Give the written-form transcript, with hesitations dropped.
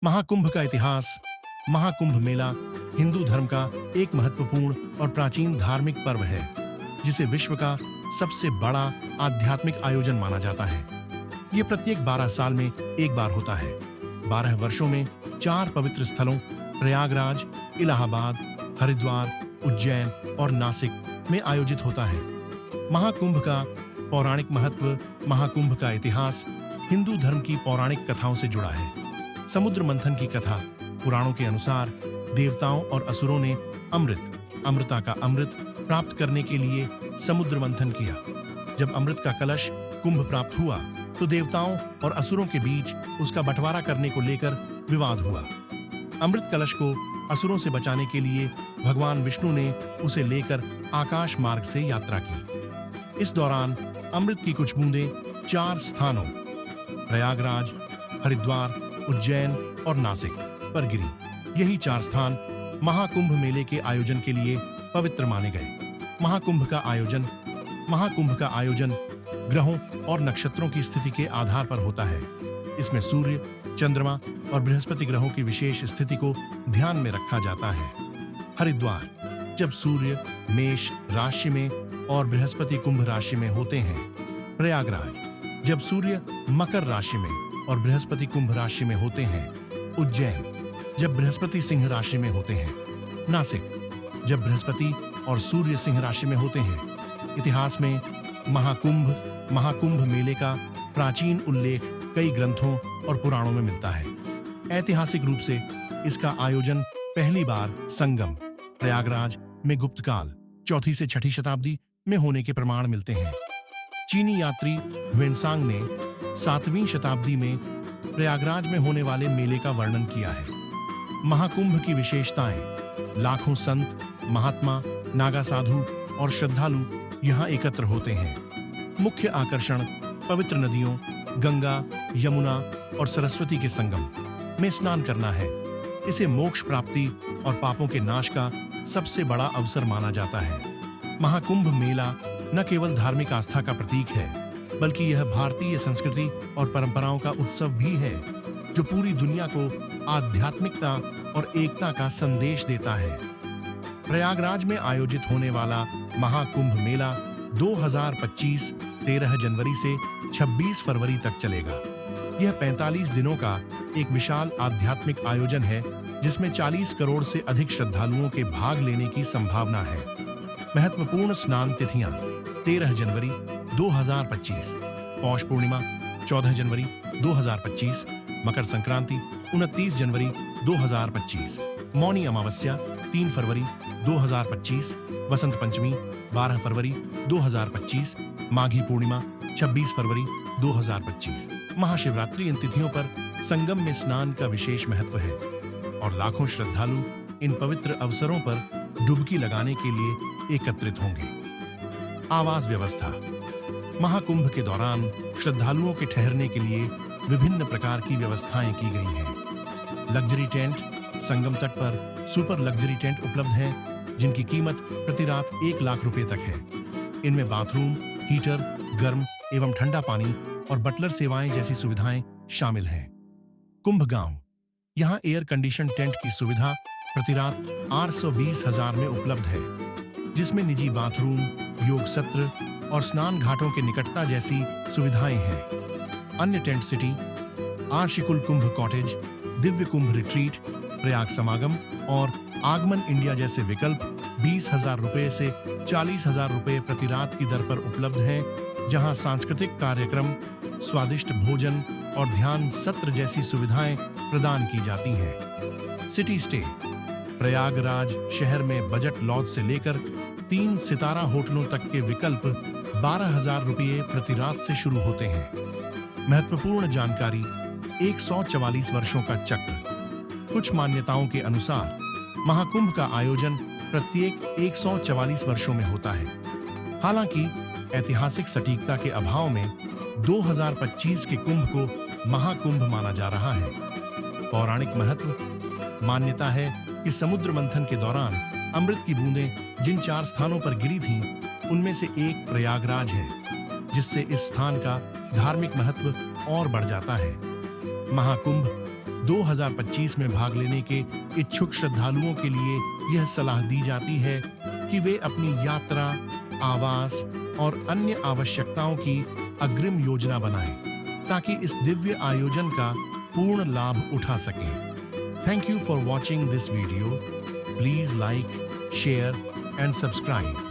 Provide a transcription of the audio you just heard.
महाकुंभ का इतिहास। महाकुंभ मेला हिंदू धर्म का एक महत्वपूर्ण और प्राचीन धार्मिक पर्व है, जिसे विश्व का सबसे बड़ा आध्यात्मिक आयोजन माना जाता है। ये प्रत्येक 12 साल में एक बार होता है। 12 वर्षों में 4 पवित्र स्थलों प्रयागराज, इलाहाबाद, हरिद्वार, उज्जैन और नासिक में आयोजित होता है। महाकुंभ का पौराणिक महत्व। महाकुंभ का इतिहास हिंदू धर्म की पौराणिक कथाओं से जुड़ा है। समुद्र मंथन की कथा। पुराणों के अनुसार देवताओं और असुरों ने अमृता का अमृत प्राप्त करने के लिए समुद्र मंथन किया। जब अमृत का कलश कुंभ प्राप्त हुआ तो देवताओं और असुरों के बीच उसका बंटवारा करने को लेकर विवाद हुआ। अमृत कलश को असुरों से बचाने के लिए भगवान विष्णु ने उसे लेकर आकाश मार्ग से यात्रा की। इस दौरान अमृत की कुछ बूंदें 4 स्थानों प्रयागराज, हरिद्वार, उज्जैन और नासिक पर गिरी। यही 4 स्थान महाकुंभ मेले के आयोजन के लिए पवित्र माने गए। महाकुंभ का आयोजन ग्रहों और नक्षत्रों की स्थिति के आधार पर होता है। इसमें सूर्य, चंद्रमा और बृहस्पति ग्रहों की विशेष स्थिति को ध्यान में रखा जाता है। हरिद्वार, जब सूर्य मेष राशि में और बृहस्पति कुंभ राशि में होते हैं। प्रयागराज, जब सूर्य मकर राशि में और बृहस्पति कुंभ राशि में होते हैं। उज्जैन, जब बृहस्पति सिंह राशि में होते हैं। नासिक, जब बृहस्पति और सूर्य सिंह राशि में होते हैं। इतिहास में महाकुंभ मेले का प्राचीन उल्लेख कई ग्रंथों और पुराणों में मिलता है। ऐतिहासिक रूप से इसका आयोजन पहली बार संगम प्रयागराज में गुप्तकाल 4वीं से 6वीं शताब्दी में होने के प्रमाण मिलते हैं। चीनी यात्री ह्वेनसांग ने 7वीं शताब्दी में प्रयागराज में होने वाले मेले का वर्णन किया है। महाकुंभ की विशेषताएं। लाखों संत, महात्मा, नागा साधु और श्रद्धालु यहाँ एकत्र होते हैं। मुख्य आकर्षण पवित्र नदियों गंगा, यमुना और सरस्वती के संगम में स्नान करना है। इसे मोक्ष प्राप्ति और पापों के नाश का सबसे बड़ा अवसर माना जाता है। महाकुंभ मेला न केवल धार्मिक आस्था का प्रतीक है, बल्कि यह भारतीय संस्कृति और परंपराओं का उत्सव भी है, जो पूरी दुनिया को आध्यात्मिकता और एकता का संदेश देता है। प्रयागराज में आयोजित होने वाला महाकुंभ मेला 2025 13 जनवरी से 26 फरवरी तक चलेगा। यह 45 दिनों का एक विशाल आध्यात्मिक आयोजन है, जिसमें 40 करोड़ से अधिक श्रद्धालुओं के भाग लेने की संभावना है। महत्वपूर्ण स्नान तिथियां 13 जनवरी 2025, पौष पूर्णिमा 14 जनवरी 2025, मकर संक्रांति 29 जनवरी 2025, मौनी अमावस्या 3 फरवरी 2025, वसंत पंचमी 12 फरवरी 2025, माघी पूर्णिमा 26 फरवरी 2025। महाशिवरात्रि। इन तिथियों पर संगम में स्नान का विशेष महत्व है और लाखों श्रद्धालु इन पवित्र अवसरों पर डुबकी लगाने के लिए एकत्रित होंगे। आवास व्यवस्था। महाकुंभ के दौरान श्रद्धालुओं के ठहरने के लिए विभिन्न प्रकार की व्यवस्थाएं की गई हैं। Luxury tent. संगम तट पर सुपर लग्जरी टेंट उपलब्ध हैं, जिनकी कीमत प्रति रात 1 लाख रुपए तक है। इनमें बाथरूम, हीटर, गर्म एवं ठंडा पानी और बटलर सेवाएं जैसी सुविधाएं शामिल हैं। कुंभ गांव। यहाँ एयर कंडीशन टेंट की सुविधा प्रति रात 820,000 में उपलब्ध है, जिसमें निजी बाथरूम, योग सत्र और स्नान घाटों के निकटता जैसी सुविधाएं हैं। अन्य टेंट सिटी आर्शिकुल कुंभ कॉटेज, दिव्य कुंभ रिट्रीट, प्रयाग समागम और आगमन इंडिया जैसे विकल्प 20,000 रुपए से 40,000 रुपए प्रति रात की दर पर उपलब्ध हैं, जहां सांस्कृतिक कार्यक्रम, स्वादिष्ट भोजन और ध्यान सत्र जैसी सुविधाएं प्रदान की जाती हैं। City stay. प्रयागराज शहर में बजट लॉज से लेकर 3 सितारा होटलों तक के विकल्प 12,000 रुपये प्रति रात से शुरू होते हैं। महत्वपूर्ण जानकारी। 144 वर्षों का चक्र। कुछ मान्यताओं के अनुसार महाकुंभ का आयोजन प्रत्येक 144 वर्षों में होता है। हालांकि ऐतिहासिक सटीकता के अभाव में 2025 के कुंभ को महाकुंभ माना जा रहा है। पौराणिक महत्व। मान्यता है कि समुद्र मंथन के दौरान अमृत की बूंदें जिन 4 स्थानों पर गिरी थीं, उनमें से एक प्रयागराज है, जिससे इस स्थान का धार्मिक महत्व और बढ़ जाता है। महाकुंभ 2025 में भाग लेने के इच्छुक श्रद्धालुओं के लिए यह सलाह दी जाती है कि वे अपनी यात्रा, आवास और अन्य आवश्यकताओं की अग्रिम योजना बनाएं, ताकि इस दिव्य आयोजन का पूर्ण लाभ उठा सकें। Thank you for watching this video. Please like, share and subscribe.